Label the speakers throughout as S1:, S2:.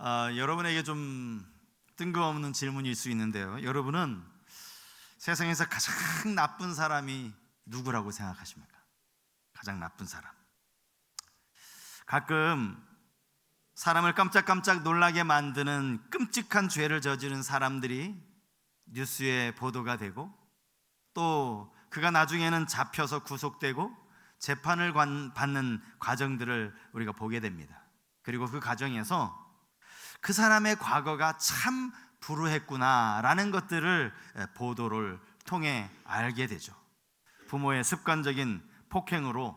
S1: 여러분에게 좀 뜬금없는 질문일 수 있는데요. 여러분은 세상에서 가장 나쁜 사람이 누구라고 생각하십니까? 가장 나쁜 사람. 가끔 사람을 깜짝깜짝 놀라게 만드는 끔찍한 죄를 저지른 사람들이 뉴스에 보도가 되고, 또 그가 나중에는 잡혀서 구속되고 재판을 받는 과정들을 우리가 보게 됩니다. 그리고 그 과정에서 그 사람의 과거가 참 불우했구나라는 것들을 보도를 통해 알게 되죠. 부모의 습관적인 폭행으로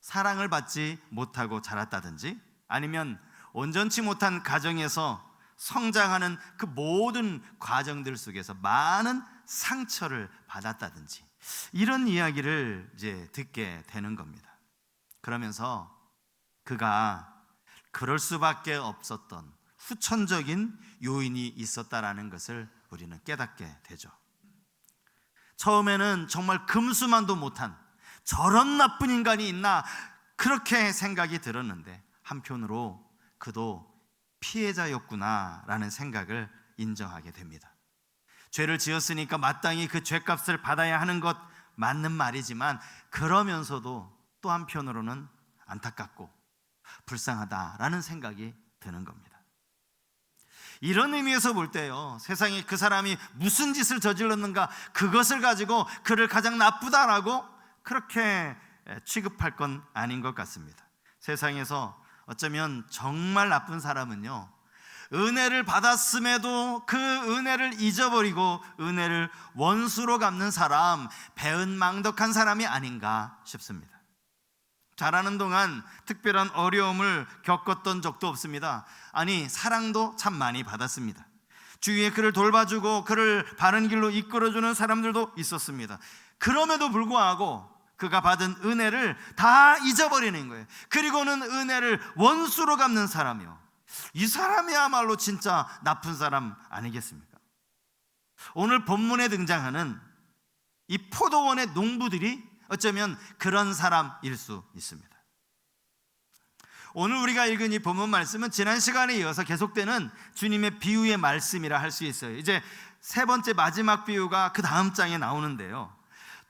S1: 사랑을 받지 못하고 자랐다든지, 아니면 온전치 못한 가정에서 성장하는 그 모든 과정들 속에서 많은 상처를 받았다든지, 이런 이야기를 이제 듣게 되는 겁니다. 그러면서 그가 그럴 수밖에 없었던 후천적인 요인이 있었다라는 것을 우리는 깨닫게 되죠. 처음에는 정말 금수만도 못한 저런 나쁜 인간이 있나, 그렇게 생각이 들었는데 한편으로 그도 피해자였구나라는 생각을 인정하게 됩니다. 죄를 지었으니까 마땅히 그 죄값을 받아야 하는 것 맞는 말이지만, 그러면서도 또 한편으로는 안타깝고 불쌍하다라는 생각이 드는 겁니다. 이런 의미에서 볼 때요, 세상에 그 사람이 무슨 짓을 저질렀는가, 그것을 가지고 그를 가장 나쁘다라고 그렇게 취급할 건 아닌 것 같습니다. 세상에서 어쩌면 정말 나쁜 사람은요, 은혜를 받았음에도 그 은혜를 잊어버리고 은혜를 원수로 갚는 사람, 배은망덕한 사람이 아닌가 싶습니다. 자라는 동안 특별한 어려움을 겪었던 적도 없습니다. 아니, 사랑도 참 많이 받았습니다. 주위에 그를 돌봐주고 그를 바른 길로 이끌어주는 사람들도 있었습니다. 그럼에도 불구하고 그가 받은 은혜를 다 잊어버리는 거예요. 그리고는 은혜를 원수로 갚는 사람이요, 이 사람이야말로 진짜 나쁜 사람 아니겠습니까? 오늘 본문에 등장하는 이 포도원의 농부들이 어쩌면 그런 사람일 수 있습니다. 오늘 우리가 읽은 이 본문 말씀은 지난 시간에 이어서 계속되는 주님의 비유의 말씀이라 할 수 있어요. 이제 세 번째 마지막 비유가 그 다음 장에 나오는데요,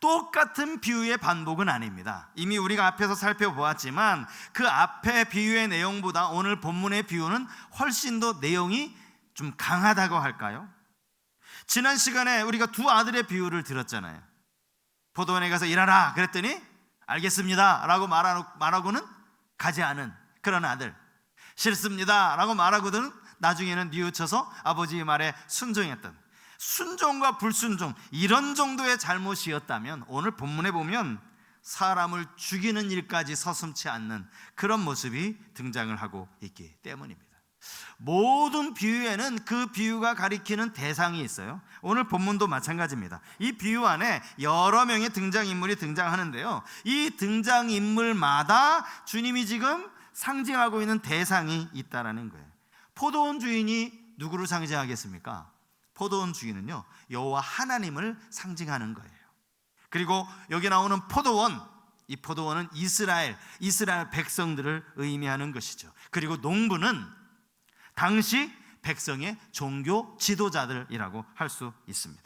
S1: 똑같은 비유의 반복은 아닙니다. 이미 우리가 앞에서 살펴보았지만 그 앞의 비유의 내용보다 오늘 본문의 비유는 훨씬 더 내용이 좀 강하다고 할까요? 지난 시간에 우리가 두 아들의 비유를 들었잖아요. 포도원에 가서 일하라 그랬더니 알겠습니다 라고 말하고는 가지 않은 그런 아들, 싫습니다 라고 말하고는 나중에는 뉘우쳐서 아버지의 말에 순종했던, 순종과 불순종, 이런 정도의 잘못이었다면 오늘 본문에 보면 사람을 죽이는 일까지 서슴지 않는 그런 모습이 등장을 하고 있기 때문입니다. 모든 비유에는 그 비유가 가리키는 대상이 있어요. 오늘 본문도 마찬가지입니다. 이 비유 안에 여러 명의 등장인물이 등장하는데요, 이 등장인물마다 주님이 지금 상징하고 있는 대상이 있다라는 거예요. 포도원 주인이 누구를 상징하겠습니까? 포도원 주인은요, 여호와 하나님을 상징하는 거예요. 그리고 여기 나오는 포도원, 이 포도원은 이스라엘 백성들을 의미하는 것이죠. 그리고 농부는 당시 백성의 종교 지도자들이라고 할 수 있습니다.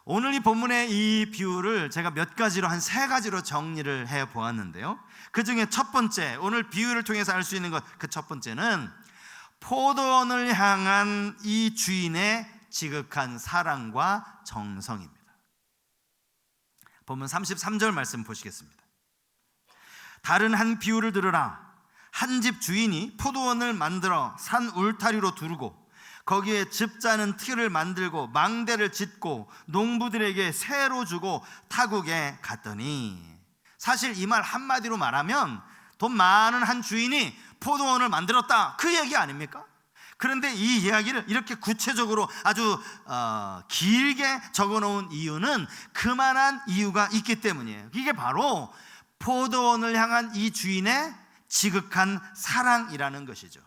S1: 오늘 이 본문의 이 비유를 제가 몇 가지로, 한 세 가지로 정리를 해 보았는데요, 그 중에 첫 번째, 오늘 비유를 통해서 알 수 있는 것, 그 첫 번째는 포도원을 향한 이 주인의 지극한 사랑과 정성입니다. 본문 33절 말씀 보시겠습니다. 다른 한 비유를 들으라. 한 집 주인이 포도원을 만들어 산 울타리로 두르고 거기에 즙 짜는 틀을 만들고 망대를 짓고 농부들에게 세로 주고 타국에 갔더니, 사실 이 말 한마디로 말하면 돈 많은 한 주인이 포도원을 만들었다, 그 얘기 아닙니까? 그런데 이 이야기를 이렇게 구체적으로 아주 길게 적어놓은 이유는 그만한 이유가 있기 때문이에요. 이게 바로 포도원을 향한 이 주인의 지극한 사랑이라는 것이죠.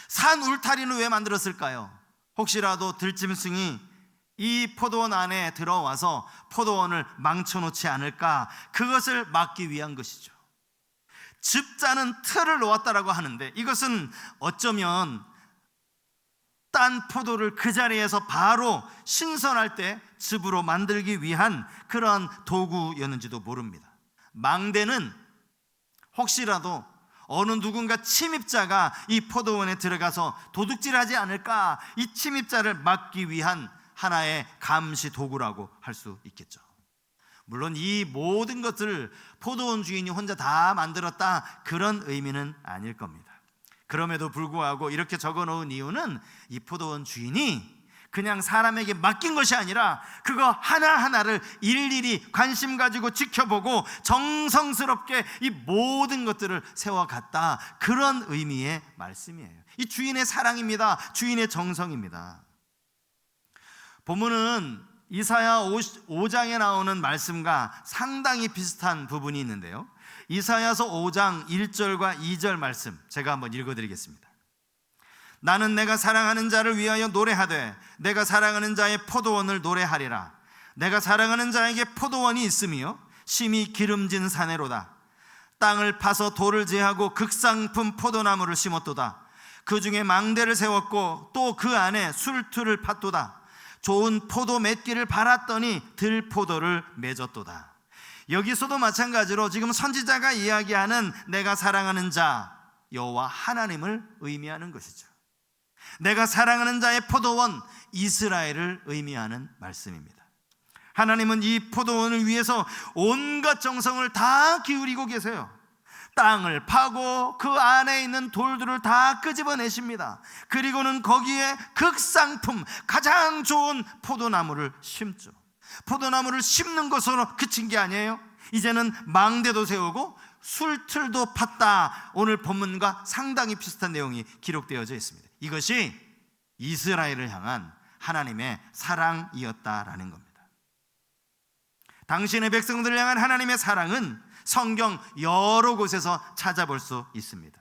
S1: 산 울타리는 왜 만들었을까요? 혹시라도 들짐승이 이 포도원 안에 들어와서 포도원을 망쳐놓지 않을까, 그것을 막기 위한 것이죠. 즙 짜는 틀을 놓았다라고 하는데, 이것은 어쩌면 딴 포도를 그 자리에서 바로 신선할 때 즙으로 만들기 위한 그러한 도구였는지도 모릅니다. 망대는 혹시라도 어느 누군가 침입자가 이 포도원에 들어가서 도둑질하지 않을까, 이 침입자를 막기 위한 하나의 감시 도구라고 할 수 있겠죠. 물론 이 모든 것들을 포도원 주인이 혼자 다 만들었다, 그런 의미는 아닐 겁니다. 그럼에도 불구하고 이렇게 적어놓은 이유는 이 포도원 주인이 그냥 사람에게 맡긴 것이 아니라 그거 하나하나를 일일이 관심 가지고 지켜보고 정성스럽게 이 모든 것들을 세워갔다, 그런 의미의 말씀이에요. 이 주인의 사랑입니다. 주인의 정성입니다. 본문은 이사야 5장에 나오는 말씀과 상당히 비슷한 부분이 있는데요, 이사야서 5장 1절과 2절 말씀 제가 한번 읽어드리겠습니다. 나는 내가 사랑하는 자를 위하여 노래하되 내가 사랑하는 자의 포도원을 노래하리라. 내가 사랑하는 자에게 포도원이 있으며 심히 기름진 사내로다. 땅을 파서 돌을 제하고 극상품 포도나무를 심었도다. 그 중에 망대를 세웠고 또 그 안에 술틀을 팠도다. 좋은 포도 맺기를 바랐더니 들포도를 맺었도다. 여기서도 마찬가지로 지금 선지자가 이야기하는 내가 사랑하는 자, 여호와 하나님을 의미하는 것이죠. 내가 사랑하는 자의 포도원, 이스라엘을 의미하는 말씀입니다. 하나님은 이 포도원을 위해서 온갖 정성을 다 기울이고 계세요. 땅을 파고 그 안에 있는 돌들을 다 끄집어내십니다. 그리고는 거기에 극상품, 가장 좋은 포도나무를 심죠. 포도나무를 심는 것으로 그친 게 아니에요. 이제는 망대도 세우고 술틀도 팠다. 오늘 본문과 상당히 비슷한 내용이 기록되어져 있습니다. 이것이 이스라엘을 향한 하나님의 사랑이었다라는 겁니다. 당신의 백성들을 향한 하나님의 사랑은 성경 여러 곳에서 찾아볼 수 있습니다.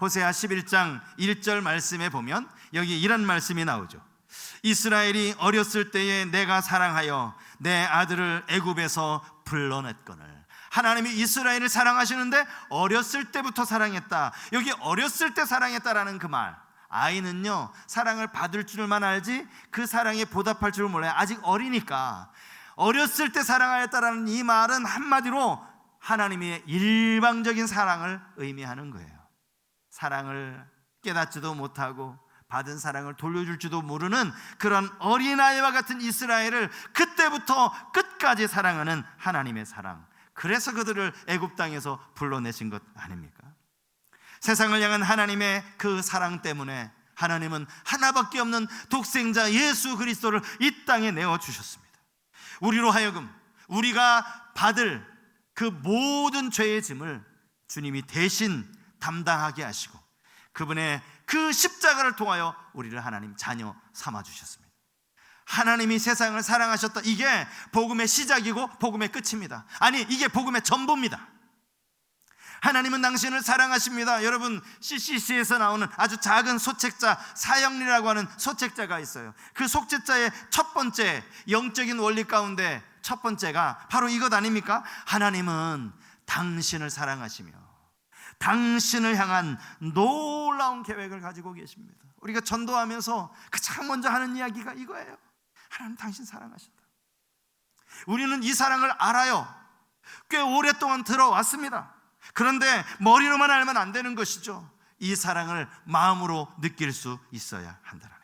S1: 호세아 11장 1절 말씀에 보면 여기 이런 말씀이 나오죠. 이스라엘이 어렸을 때에 내가 사랑하여 내 아들을 애굽에서 불러냈거늘. 하나님이 이스라엘을 사랑하시는데 어렸을 때부터 사랑했다. 여기 어렸을 때 사랑했다라는 그 말, 아이는요 사랑을 받을 줄만 알지 그 사랑에 보답할 줄 몰라요. 아직 어리니까. 어렸을 때 사랑하였다라는 이 말은 한마디로 하나님의 일방적인 사랑을 의미하는 거예요. 사랑을 깨닫지도 못하고 받은 사랑을 돌려줄지도 모르는 그런 어린아이와 같은 이스라엘을 그때부터 끝까지 사랑하는 하나님의 사랑, 그래서 그들을 애굽 땅에서 불러내신 것 아닙니까? 세상을 향한 하나님의 그 사랑 때문에 하나님은 하나밖에 없는 독생자 예수 그리스도를 이 땅에 내어주셨습니다. 우리로 하여금 우리가 받을 그 모든 죄의 짐을 주님이 대신 담당하게 하시고 그분의 그 십자가를 통하여 우리를 하나님 자녀 삼아주셨습니다. 하나님이 세상을 사랑하셨다, 이게 복음의 시작이고 복음의 끝입니다. 아니, 이게 복음의 전부입니다. 하나님은 당신을 사랑하십니다. 여러분, CCC에서 나오는 아주 작은 소책자 사형리라고 하는 소책자가 있어요. 그 소책자의 첫 번째 영적인 원리 가운데 첫 번째가 바로 이것 아닙니까? 하나님은 당신을 사랑하시며 당신을 향한 놀라운 계획을 가지고 계십니다. 우리가 전도하면서 가장 먼저 하는 이야기가 이거예요. 하나님 당신 사랑하신다. 우리는 이 사랑을 알아요. 꽤 오랫동안 들어왔습니다. 그런데 머리로만 알면 안 되는 것이죠. 이 사랑을 마음으로 느낄 수 있어야 한다는 거예요.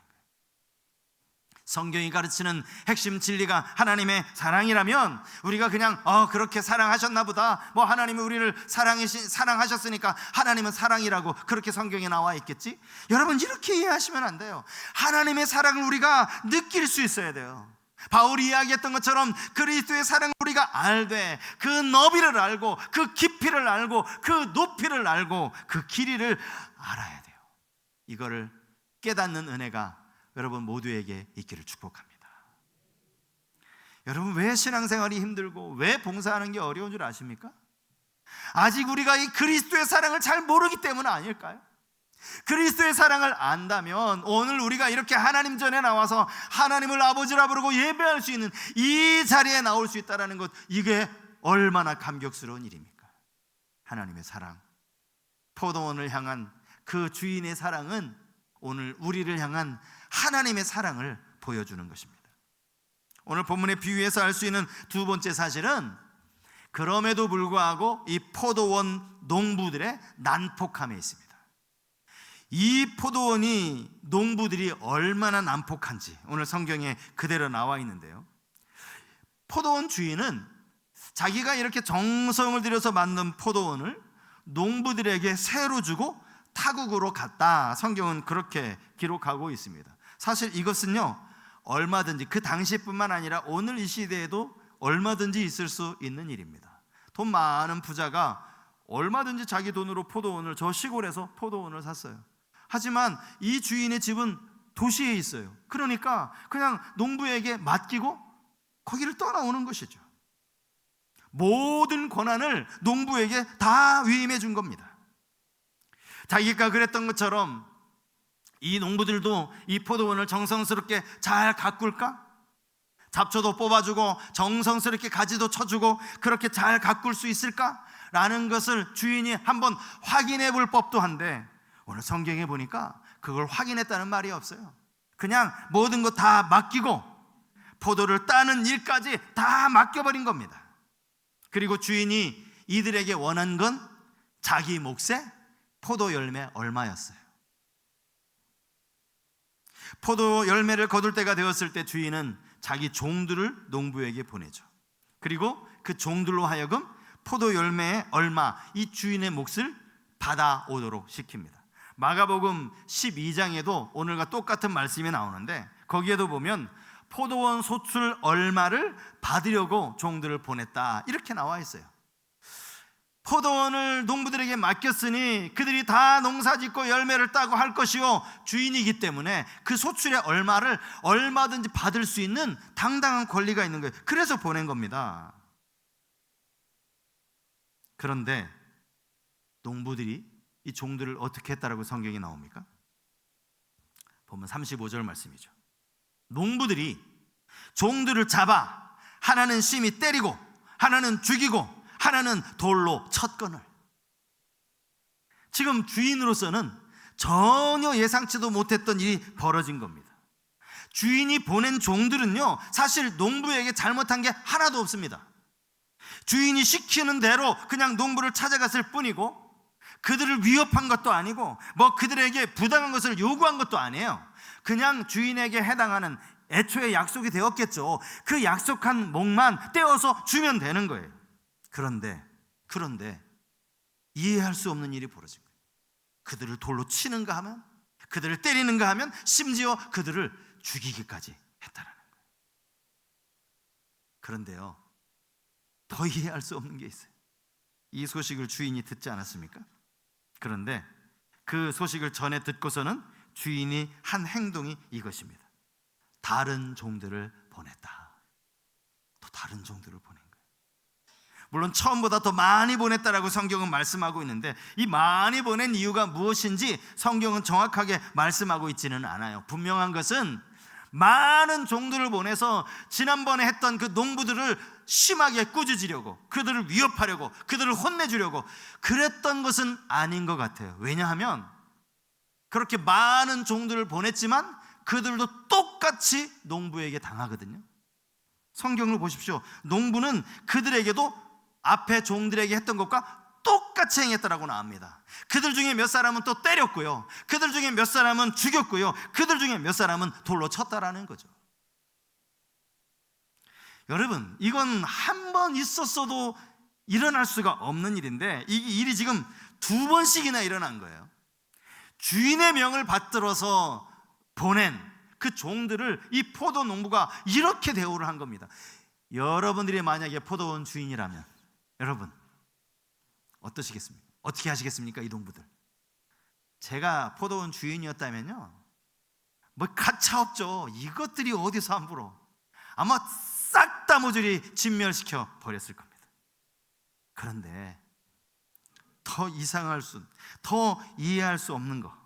S1: 성경이 가르치는 핵심 진리가 하나님의 사랑이라면 우리가 그냥 그렇게 사랑하셨나 보다, 뭐 하나님이 우리를 사랑하셨으니까 하나님은 사랑이라고 그렇게 성경에 나와 있겠지. 여러분, 이렇게 이해하시면 안 돼요. 하나님의 사랑을 우리가 느낄 수 있어야 돼요. 바울이 이야기했던 것처럼 그리스도의 사랑을 우리가 알되 그 너비를 알고 그 깊이를 알고 그 높이를 알고 그 길이를 알아야 돼요. 이거를 깨닫는 은혜가 여러분 모두에게 있기를 축복합니다. 여러분, 왜 신앙생활이 힘들고 왜 봉사하는 게 어려운 줄 아십니까? 아직 우리가 이 그리스도의 사랑을 잘 모르기 때문 아닐까요? 그리스도의 사랑을 안다면 오늘 우리가 이렇게 하나님 전에 나와서 하나님을 아버지라 부르고 예배할 수 있는 이 자리에 나올 수 있다는 것, 이게 얼마나 감격스러운 일입니까? 하나님의 사랑, 포도원을 향한 그 주인의 사랑은 오늘 우리를 향한 하나님의 사랑을 보여주는 것입니다. 오늘 본문의 비유에서 알 수 있는 두 번째 사실은 그럼에도 불구하고 이 포도원 농부들의 난폭함에 있습니다. 이 포도원이 농부들이 얼마나 난폭한지 오늘 성경에 그대로 나와 있는데요, 포도원 주인은 자기가 이렇게 정성을 들여서 만든 포도원을 농부들에게 새로 주고 타국으로 갔다, 성경은 그렇게 기록하고 있습니다. 사실 이것은요, 얼마든지 그 당시뿐만 아니라 오늘 이 시대에도 얼마든지 있을 수 있는 일입니다. 돈 많은 부자가 얼마든지 자기 돈으로 포도원을, 저 시골에서 포도원을 샀어요. 하지만 이 주인의 집은 도시에 있어요. 그러니까 그냥 농부에게 맡기고 거기를 떠나오는 것이죠. 모든 권한을 농부에게 다 위임해 준 겁니다. 자기가 그랬던 것처럼 이 농부들도 이 포도원을 정성스럽게 잘 가꿀까? 잡초도 뽑아주고 정성스럽게 가지도 쳐주고 그렇게 잘 가꿀 수 있을까? 라는 것을 주인이 한번 확인해 볼 법도 한데, 오늘 성경에 보니까 그걸 확인했다는 말이 없어요. 그냥 모든 거 다 맡기고 포도를 따는 일까지 다 맡겨버린 겁니다. 그리고 주인이 이들에게 원한 건 자기 몫의 포도 열매 얼마였어요. 포도 열매를 거둘 때가 되었을 때 주인은 자기 종들을 농부에게 보내죠. 그리고 그 종들로 하여금 포도 열매의 얼마, 이 주인의 몫을 받아오도록 시킵니다. 마가복음 12장에도 오늘과 똑같은 말씀이 나오는데, 거기에도 보면 포도원 소출 얼마를 받으려고 종들을 보냈다, 이렇게 나와 있어요. 포도원을 농부들에게 맡겼으니 그들이 다 농사짓고 열매를 따고 할 것이요, 주인이기 때문에 그 소출의 얼마를 얼마든지 받을 수 있는 당당한 권리가 있는 거예요. 그래서 보낸 겁니다. 그런데 농부들이 이 종들을 어떻게 했다라고 성경이 나옵니까? 보면 35절 말씀이죠. 농부들이 종들을 잡아 하나는 심히 때리고 하나는 죽이고 하나는 돌로 쳤거늘. 지금 주인으로서는 전혀 예상치도 못했던 일이 벌어진 겁니다. 주인이 보낸 종들은요, 사실 농부에게 잘못한 게 하나도 없습니다. 주인이 시키는 대로 그냥 농부를 찾아갔을 뿐이고, 그들을 위협한 것도 아니고 뭐 그들에게 부당한 것을 요구한 것도 아니에요. 그냥 주인에게 해당하는, 애초에 약속이 되었겠죠. 그 약속한 몫만 떼어서 주면 되는 거예요. 그런데 이해할 수 없는 일이 벌어진 거예요. 그들을 돌로 치는가 하면, 그들을 때리는가 하면, 심지어 그들을 죽이기까지 했다라는 거예요. 그런데요, 더 이해할 수 없는 게 있어요. 이 소식을 주인이 듣지 않았습니까? 그런데 그 소식을 전에 듣고서는 주인이 한 행동이 이것입니다. 다른 종들을 보냈다. 또 다른 종들을 보낸 거예요. 물론 처음보다 더 많이 보냈다라고 성경은 말씀하고 있는데, 이 많이 보낸 이유가 무엇인지 성경은 정확하게 말씀하고 있지는 않아요. 분명한 것은 많은 종들을 보내서 지난번에 했던 그 농부들을 심하게 꾸짖으려고, 그들을 위협하려고, 그들을 혼내주려고 그랬던 것은 아닌 것 같아요. 왜냐하면 그렇게 많은 종들을 보냈지만 그들도 똑같이 농부에게 당하거든요. 성경을 보십시오. 농부는 그들에게도 앞에 종들에게 했던 것과 똑같이 행했다라고 나옵니다. 그들 중에 몇 사람은 또 때렸고요, 그들 중에 몇 사람은 죽였고요, 그들 중에 몇 사람은 돌로 쳤다라는 거죠. 여러분, 이건 한 번 있었어도 일어날 수가 없는 일인데, 이 일이 지금 2번씩이나 일어난 거예요. 주인의 명을 받들어서 보낸 그 종들을 이 포도 농부가 이렇게 대우를 한 겁니다. 여러분들이 만약에 포도원 주인이라면 여러분 어떠시겠습니까? 어떻게 하시겠습니까? 이 농부들, 제가 포도원 주인이었다면요, 뭐 가차없죠. 이것들이 어디서 함부로, 아마 싹 다 모조리 진멸시켜 버렸을 겁니다. 그런데 더 이상할 수, 더 이해할 수 없는 거,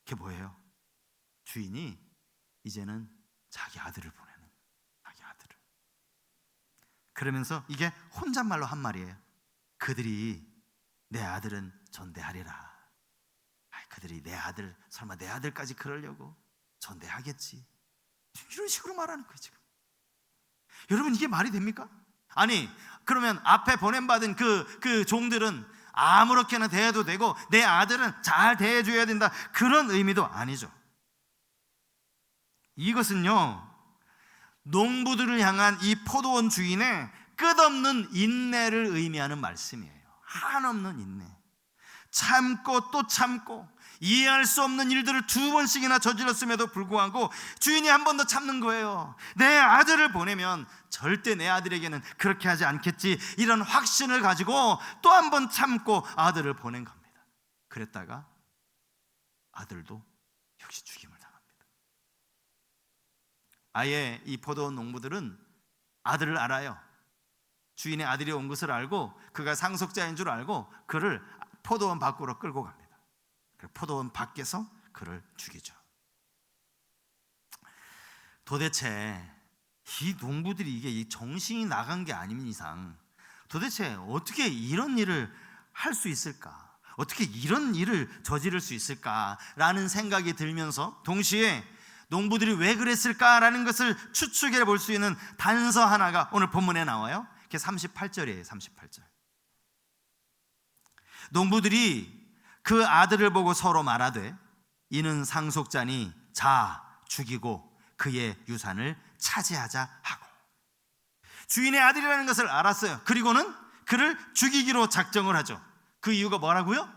S1: 그게 뭐예요? 주인이 이제는 자기 아들을 보내는, 자기 아들을. 그러면서 이게 혼잣말로 한 말이에요. 그들이 내 아들은 전대하리라. 그들이 내 아들, 설마 내 아들까지 그러려고? 전대하겠지. 이런 식으로 말하는 거예요 지금. 여러분, 이게 말이 됩니까? 아니, 그러면 앞에 보냄받은 그 종들은 아무렇게나 대해도 되고 내 아들은 잘 대해줘야 된다, 그런 의미도 아니죠. 이것은요, 농부들을 향한 이 포도원 주인의 끝없는 인내를 의미하는 말씀이에요. 한없는 인내. 참고 또 참고 이해할 수 없는 일들을 2번씩이나 저질렀음에도 불구하고 주인이 한 번 더 참는 거예요. 내 아들을 보내면 절대 내 아들에게는 그렇게 하지 않겠지, 이런 확신을 가지고 또 한 번 참고 아들을 보낸 겁니다. 그랬다가 아들도 역시 죽임을 당합니다. 아예 이 포도원 농부들은 아들을 알아요. 주인의 아들이 온 것을 알고 그가 상속자인 줄 알고 그를 포도원 밖으로 끌고 갑니다. 포도원 밖에서 그를 죽이죠. 도대체 이 농부들이 이게 정신이 나간 게 아닌 이상 도대체 어떻게 이런 일을 할 수 있을까? 어떻게 이런 일을 저지를 수 있을까라는 생각이 들면서 동시에 농부들이 왜 그랬을까라는 것을 추측해 볼 수 있는 단서 하나가 오늘 본문에 나와요. 그게 38절이에요. 38절. 농부들이 그 아들을 보고 서로 말하되 이는 상속자니 자 죽이고 그의 유산을 차지하자 하고. 주인의 아들이라는 것을 알았어요. 그리고는 그를 죽이기로 작정을 하죠. 그 이유가 뭐라고요?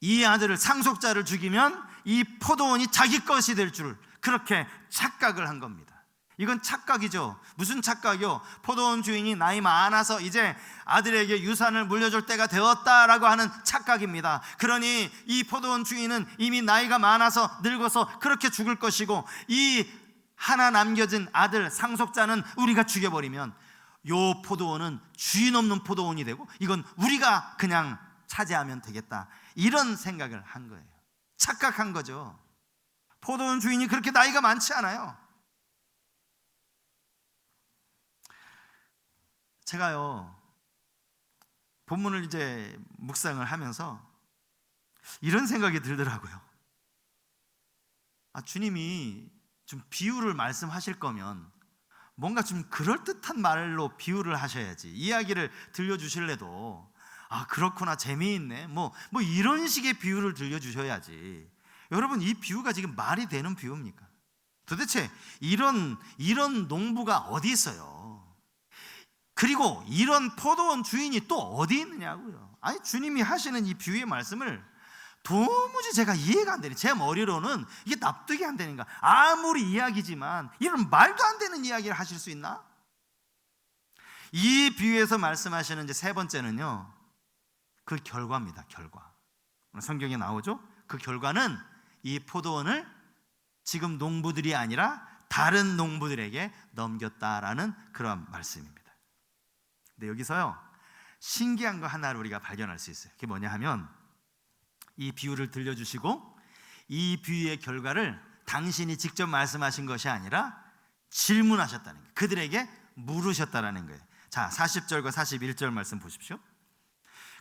S1: 이 아들을, 상속자를 죽이면 이 포도원이 자기 것이 될 줄 그렇게 착각을 한 겁니다. 이건 착각이죠. 무슨 착각이요? 포도원 주인이 나이 많아서 이제 아들에게 유산을 물려줄 때가 되었다라고 하는 착각입니다. 그러니 이 포도원 주인은 이미 나이가 많아서 늙어서 그렇게 죽을 것이고, 이 하나 남겨진 아들 상속자는 우리가 죽여버리면 요 포도원은 주인 없는 포도원이 되고 이건 우리가 그냥 차지하면 되겠다, 이런 생각을 한 거예요. 착각한 거죠. 포도원 주인이 그렇게 나이가 많지 않아요. 제가요, 본문을 이제 묵상을 하면서 이런 생각이 들더라고요. 주님이 좀 비유를 말씀하실 거면 뭔가 좀 그럴듯한 말로 비유를 하셔야지. 이야기를 들려주실래도 그렇구나, 재미있네, 뭐 이런 식의 비유를 들려주셔야지. 여러분, 이 비유가 지금 말이 되는 비유입니까? 도대체 이런 농부가 어디 있어요? 그리고 이런 포도원 주인이 또 어디 있느냐고요. 아니, 주님이 하시는 이 비유의 말씀을 도무지 제가 이해가 안 되는, 제 머리로는 이게 납득이 안 되는 거야. 아무리 이야기지만 이런 말도 안 되는 이야기를 하실 수 있나? 이 비유에서 말씀하시는 이제 세 번째는요, 그 결과입니다. 결과. 성경에 나오죠. 그 결과는 이 포도원을 지금 농부들이 아니라 다른 농부들에게 넘겼다라는 그런 말씀입니다. 근데 여기서요, 신기한 거 하나를 우리가 발견할 수 있어요. 그게 뭐냐 하면, 이 비유를 들려주시고 이 비유의 결과를 당신이 직접 말씀하신 것이 아니라 질문하셨다는 거예요. 그들에게 물으셨다라는 거예요. 자, 40절과 41절 말씀 보십시오.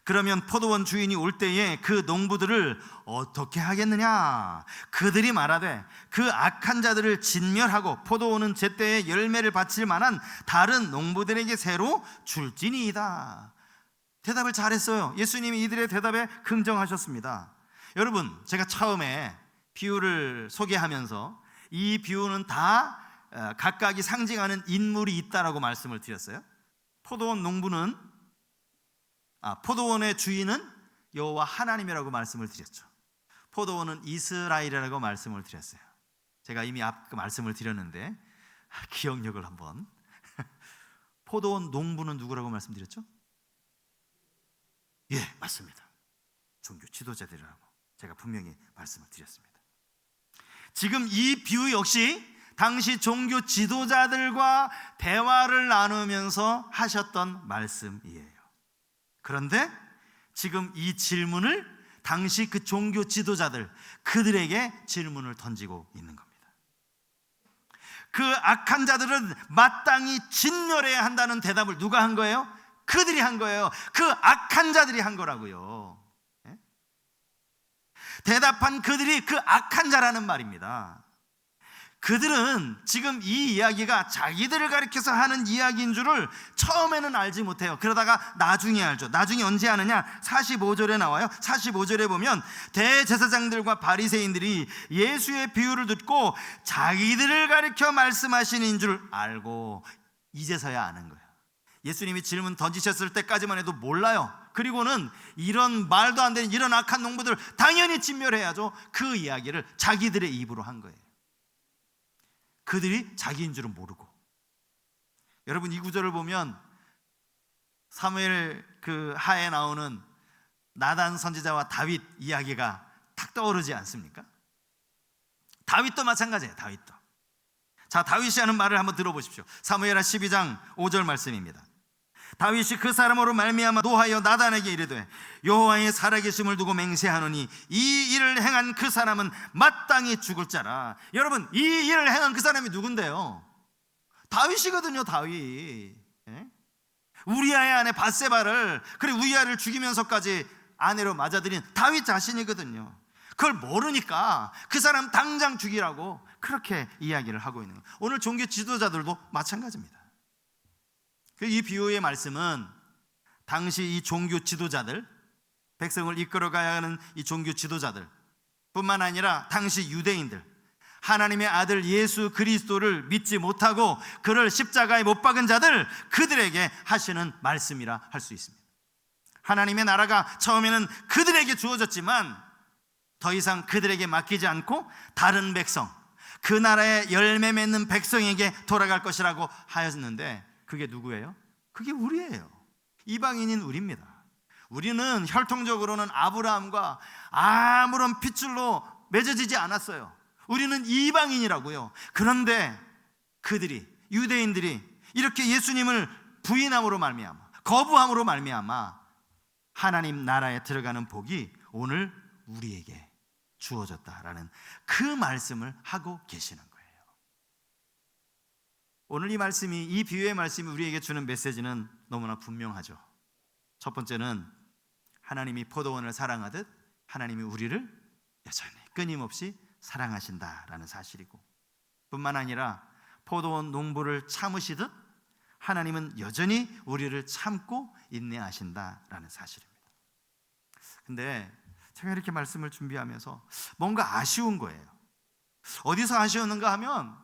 S1: 그러면 포도원 주인이 올 때에 그 농부들을 어떻게 하겠느냐? 그들이 말하되 그 악한 자들을 진멸하고 포도원은 제때에 열매를 바칠 만한 다른 농부들에게 새로 줄지니이다. 대답을 잘했어요. 예수님이 이들의 대답에 긍정하셨습니다. 여러분, 제가 처음에 비유를 소개하면서 이 비유는 다 각각이 상징하는 인물이 있다라고 말씀을 드렸어요. 포도원의 주인은 여호와 하나님이라고 말씀을 드렸죠. 포도원은 이스라엘이라고 말씀을 드렸어요. 제가 이미 아까 말씀을 드렸는데 기억력을 한번. 포도원 농부는 누구라고 말씀드렸죠? 예, 맞습니다. 종교 지도자들이라고 제가 분명히 말씀을 드렸습니다. 지금 이 비유 역시 당시 종교 지도자들과 대화를 나누면서 하셨던 말씀이에요. 그런데 지금 이 질문을 당시 그 종교 지도자들, 그들에게 질문을 던지고 있는 겁니다. 그 악한 자들은 마땅히 진멸해야 한다는 대답을 누가 한 거예요? 그들이 한 거예요. 그 악한 자들이 한 거라고요. 예? 대답한 그들이 그 악한 자라는 말입니다. 그들은 지금 이 이야기가 자기들을 가리켜서 하는 이야기인 줄을 처음에는 알지 못해요. 그러다가 나중에 알죠. 나중에 언제 아느냐? 45절에 나와요. 45절에 보면 대제사장들과 바리새인들이 예수의 비유를 듣고 자기들을 가리켜 말씀하시는 줄 알고 이제서야 아는 거예요. 예수님이 질문 던지셨을 때까지만 해도 몰라요. 그리고는 이런 말도 안 되는 이런 악한 농부들 당연히 진멸해야죠. 그 이야기를 자기들의 입으로 한 거예요. 그들이 자기인 줄은 모르고. 여러분, 이 구절을 보면 사무엘 그 하에 나오는 나단 선지자와 다윗 이야기가 탁 떠오르지 않습니까? 다윗도 마찬가지예요. 다윗도. 자, 다윗이 하는 말을 한번 들어보십시오. 사무엘하 12장 5절 말씀입니다. 다윗이 그 사람으로 말미암아 노하여 나단에게 이르되 여호와의 살아계심을 두고 맹세하노니 이 일을 행한 그 사람은 마땅히 죽을 자라. 여러분, 이 일을 행한 그 사람이 누군데요? 다윗이거든요. 다윗. 예? 우리아의 아내 밧세바를, 그리고 우리아를 죽이면서까지 아내로 맞아들인 다윗 자신이거든요. 그걸 모르니까 그 사람 당장 죽이라고 그렇게 이야기를 하고 있는 거예요. 오늘 종교 지도자들도 마찬가지입니다. 이 비유의 말씀은 당시 이 종교 지도자들, 백성을 이끌어가야 하는 이 종교 지도자들 뿐만 아니라 당시 유대인들, 하나님의 아들 예수 그리스도를 믿지 못하고 그를 십자가에 못 박은 자들, 그들에게 하시는 말씀이라 할 수 있습니다. 하나님의 나라가 처음에는 그들에게 주어졌지만 더 이상 그들에게 맡기지 않고 다른 백성, 그 나라의 열매 맺는 백성에게 돌아갈 것이라고 하였는데, 그게 누구예요? 그게 우리예요. 이방인인 우리입니다. 우리는 혈통적으로는 아브라함과 아무런 핏줄로 맺어지지 않았어요. 우리는 이방인이라고요. 그런데 그들이, 유대인들이 이렇게 예수님을 부인함으로 말미암아, 거부함으로 말미암아 하나님 나라에 들어가는 복이 오늘 우리에게 주어졌다라는 그 말씀을 하고 계시는 거예요. 오늘 이 말씀이, 이 비유의 말씀이 우리에게 주는 메시지는 너무나 분명하죠. 첫 번째는 하나님이 포도원을 사랑하듯 하나님이 우리를 여전히 끊임없이 사랑하신다라는 사실이고, 뿐만 아니라 포도원 농부를 참으시듯 하나님은 여전히 우리를 참고 인내하신다라는 사실입니다. 근데 제가 이렇게 말씀을 준비하면서 뭔가 아쉬운 거예요. 어디서 아쉬웠는가 하면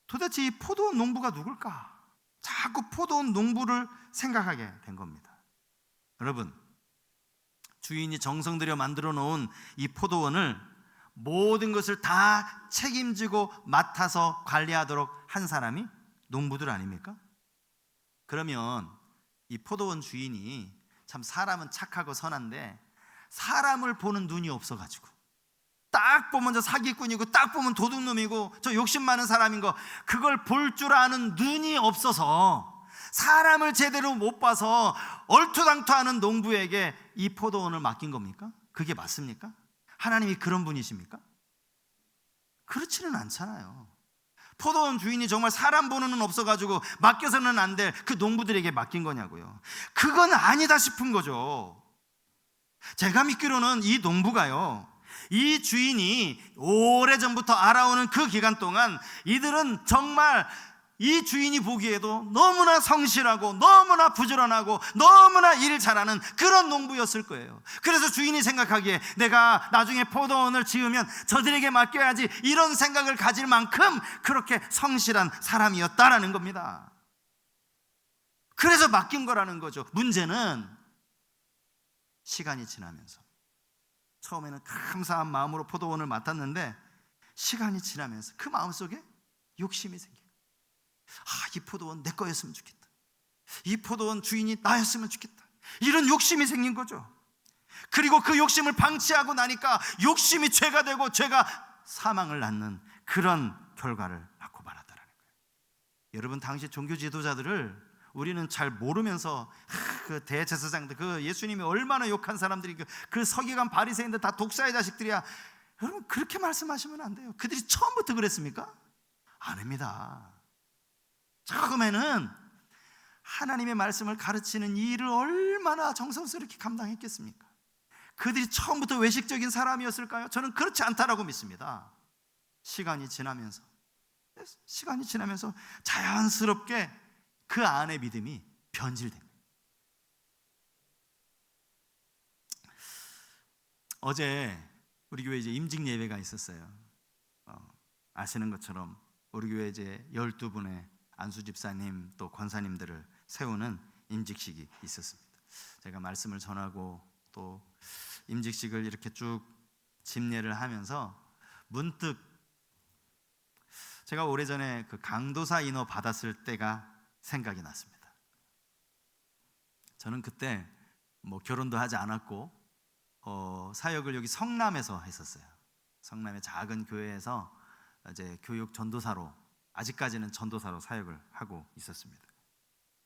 S1: 도대체 이 포도원 농부가 누굴까? 자꾸 포도원 농부를 생각하게 된 겁니다. 여러분, 주인이 정성 들여 만들어 놓은 이 포도원을 모든 것을 다 책임지고 맡아서 관리하도록 한 사람이 농부들 아닙니까? 그러면 이 포도원 주인이 참 사람은 착하고 선한데 사람을 보는 눈이 없어가지고, 딱 보면 저 사기꾼이고 딱 보면 도둑놈이고 저 욕심 많은 사람인 거, 그걸 볼 줄 아는 눈이 없어서 사람을 제대로 못 봐서 얼토당토하는 농부에게 이 포도원을 맡긴 겁니까? 그게 맞습니까? 하나님이 그런 분이십니까? 그렇지는 않잖아요. 포도원 주인이 정말 사람 보는 눈 없어가지고 맡겨서는 안 될 그 농부들에게 맡긴 거냐고요. 그건 아니다 싶은 거죠. 제가 믿기로는 이 농부가요, 이 주인이 오래전부터 알아오는 그 기간 동안 이들은 정말 이 주인이 보기에도 너무나 성실하고 너무나 부지런하고 너무나 일 잘하는 그런 농부였을 거예요. 그래서 주인이 생각하기에 내가 나중에 포도원을 지으면 저들에게 맡겨야지, 이런 생각을 가질 만큼 그렇게 성실한 사람이었다라는 겁니다. 그래서 맡긴 거라는 거죠. 문제는 시간이 지나면서, 처음에는 감사한 마음으로 포도원을 맡았는데 시간이 지나면서 그 마음속에 욕심이 생겨요. 이 포도원 내 거였으면 좋겠다, 이 포도원 주인이 나였으면 좋겠다, 이런 욕심이 생긴 거죠. 그리고 그 욕심을 방치하고 나니까 욕심이 죄가 되고 죄가 사망을 낳는 그런 결과를 낳고 말았다는 거예요. 여러분, 당시 종교 지도자들을 우리는 잘 모르면서 그 대제사장들, 그 예수님이 얼마나 욕한 사람들이, 그 서기관 바리새인들 다 독사의 자식들이야, 여러분 그렇게 말씀하시면 안 돼요. 그들이 처음부터 그랬습니까? 아닙니다. 처음에는 하나님의 말씀을 가르치는 이 일을 얼마나 정성스럽게 감당했겠습니까? 그들이 처음부터 외식적인 사람이었을까요? 저는 그렇지 않다라고 믿습니다. 시간이 지나면서 자연스럽게 그 안의 믿음이 변질됩니다. 어제 우리 교회 이제 임직 예배가 있었어요. 아시는 것처럼 우리 교회 이제 12분의 안수 집사님 또 권사님들을 세우는 임직식이 있었습니다. 제가 말씀을 전하고 또 임직식을 이렇게 쭉 집례를 하면서 문득 제가 오래전에 그 강도사 인허 받았을 때가 생각이 났습니다. 저는 그때 뭐 결혼도 하지 않았고 사역을 여기 성남에서 했었어요. 성남의 작은 교회에서 이제 교육 전도사로, 아직까지는 전도사로 사역을 하고 있었습니다.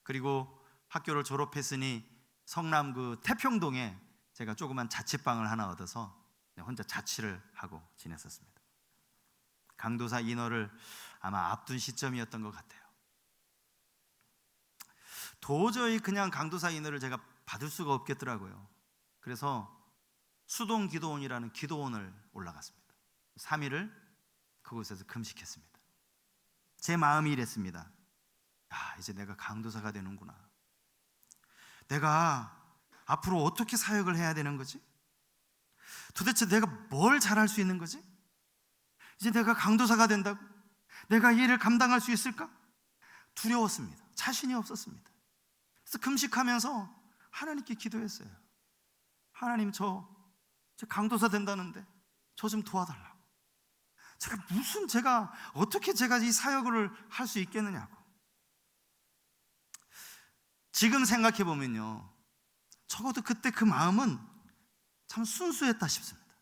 S1: 그리고 학교를 졸업했으니 성남 그 태평동에 제가 조그만 자취방을 하나 얻어서 혼자 자취를 하고 지냈었습니다. 강도사 인허를 아마 앞둔 시점이었던 것 같아요. 도저히 그냥 강도사 인허를 제가 받을 수가 없겠더라고요. 그래서 수동 기도원이라는 기도원을 올라갔습니다. 3일을 그곳에서 금식했습니다. 제 마음이 이랬습니다. 이제 내가 강도사가 되는구나. 내가 앞으로 어떻게 사역을 해야 되는 거지? 도대체 내가 뭘 잘할 수 있는 거지? 이제 내가 강도사가 된다고? 내가 이 일을 감당할 수 있을까? 두려웠습니다. 자신이 없었습니다. 그래서 금식하면서 하나님께 기도했어요. 하나님, 저 강도사 된다는데 저 좀 도와달라고. 제가 어떻게 이 사역을 할 수 있겠느냐고. 지금 생각해 보면요, 적어도 그때 그 마음은 참 순수했다 싶습니다.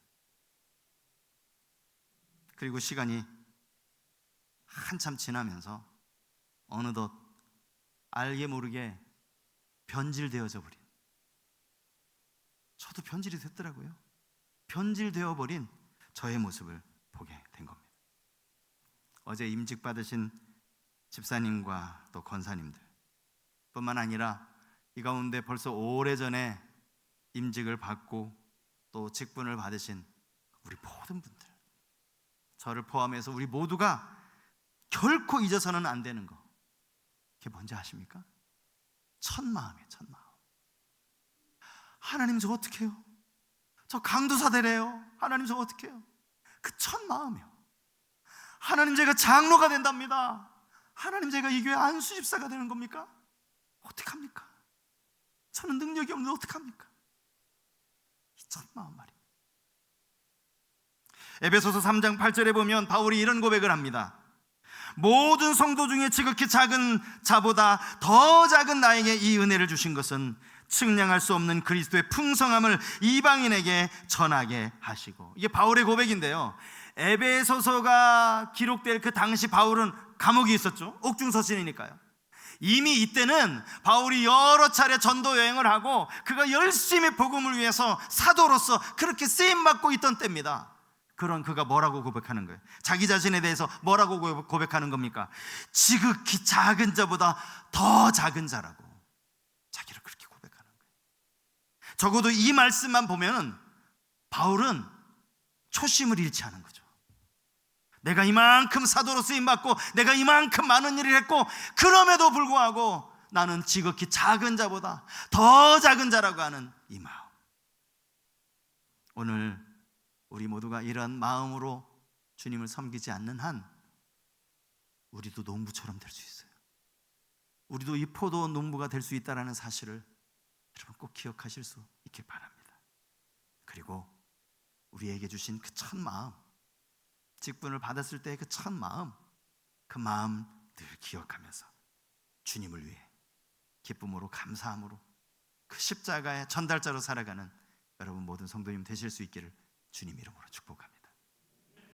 S1: 그리고 시간이 한참 지나면서 어느덧 알게 모르게 변질되어져 버린, 저도 변질이 됐더라고요. 변질되어 버린 저의 모습을 보게 된 겁니다. 어제 임직 받으신 집사님과 또 권사님들 뿐만 아니라 이 가운데 벌써 오래전에 임직을 받고 또 직분을 받으신 우리 모든 분들, 저를 포함해서 우리 모두가 결코 잊어서는 안 되는 거, 그게 뭔지 아십니까? 첫 마음이에요. 첫 마음. 하나님, 저 어떻게 해요? 저 강도사 되래요. 하나님, 저 어떻게 해요? 그 첫 마음이요. 하나님, 제가 장로가 된답니다. 하나님, 제가 이 교회 안수집사가 되는 겁니까? 어떡합니까? 저는 능력이 없는데 어떡합니까? 이 첫 마음 말이에요. 에베소서 3장 8절에 보면 바울이 이런 고백을 합니다. 모든 성도 중에 지극히 작은 자보다 더 작은 나에게 이 은혜를 주신 것은 측량할 수 없는 그리스도의 풍성함을 이방인에게 전하게 하시고. 이게 바울의 고백인데요, 에베소서가 기록될 그 당시 바울은 감옥에 있었죠. 옥중서신이니까요. 이미 이때는 바울이 여러 차례 전도 여행을 하고 그가 열심히 복음을 위해서 사도로서 그렇게 쓰임받고 있던 때입니다. 그런 그가 뭐라고 고백하는 거예요? 자기 자신에 대해서 뭐라고 고백하는 겁니까? 지극히 작은 자보다 더 작은 자라고 자기를 그렇게 고백하는 거예요. 적어도 이 말씀만 보면 바울은 초심을 잃지 않은 거죠. 내가 이만큼 사도로 쓰임받고 내가 이만큼 많은 일을 했고 그럼에도 불구하고 나는 지극히 작은 자보다 더 작은 자라고 하는 이 마음. 오늘 우리 모두가 이런 마음으로 주님을 섬기지 않는 한 우리도 농부처럼 될 수 있어요. 우리도 이 포도 농부가 될 수 있다는 사실을 여러분 꼭 기억하실 수 있길 바랍니다. 그리고 우리에게 주신 그 첫 마음, 직분을 받았을 때의 그 첫 마음, 그 마음 늘 기억하면서 주님을 위해 기쁨으로 감사함으로 그 십자가의 전달자로 살아가는 여러분 모든 성도님 되실 수 있기를 주님 이름으로 축복합니다.